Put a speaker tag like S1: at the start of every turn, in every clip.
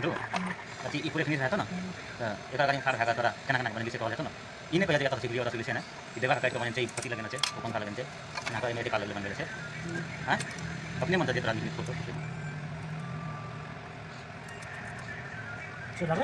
S1: जो अति ई पूरे फिनिश रहता ना तो एक आदमी खाड़ खागा तोरा केना केना बन से कहल जातो ना इने पहले जगह सिखलियो और सिखले ना कि देवा काट के बन चाहिए पति लगना चाहिए पंखा लगना चाहिए ना का इमेज काल बन गए हां अपने मन से तोरा लिखी फोटो चला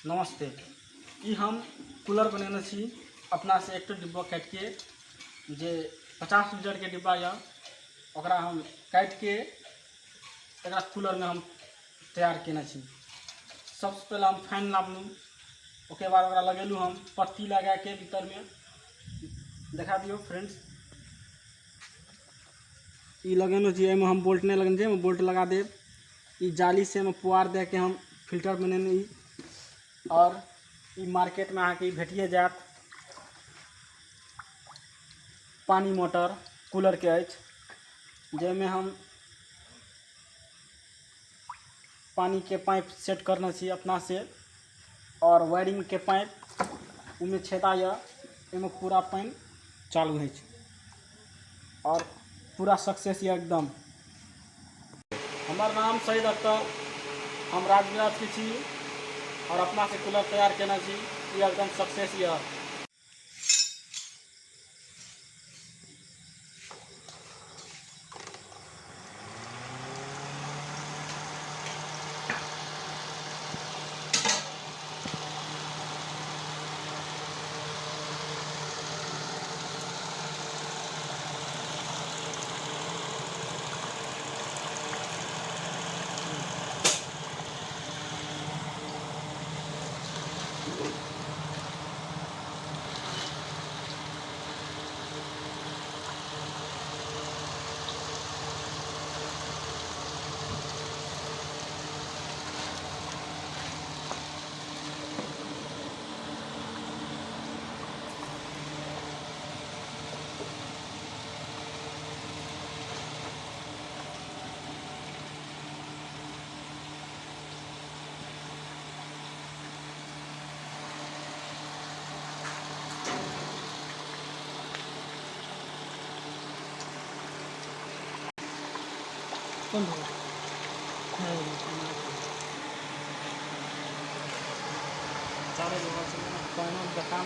S2: नमस्ते ई हम कूलर बनेने छी अपना से एक डिब्बा काट के जे 50 लीटर के डिब्बा या ओकरा हम काट के एकरा कूलर में हम तैयार केने छी। सबसे पहले हम फैन लाबलूँ, ओके बाद ओकरा लगेलूँ हम पत्ती लगा के भीतर में देखा दियो फ्रेंड्स। ई लगेलूँ जी, एहिमे हम बोल्ट नहीं लगेने छी, बोल्ट लगा देब। ई जाली से हम पुआर दे के हम फिल्टर बनेने ई और ई मार्केट में आके भेटिए जात पानी मोटर। कूलर के अछि, जाहिमे हम पानी के पाइप सेट करना छी अपना से, और वायरिंग के पाइप उनमें छेदा या एमे पूरा पानी चालू है और पूरा सक्सेस या एकदम। हमार नाम शहीद अख्तर, हम राजगिराज के छी और अपना से कूलर तैयार केना छी, ये एकदम सक्सेस या। कौन हो? चारे जगह से पानी का काम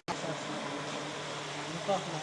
S2: निकल ना।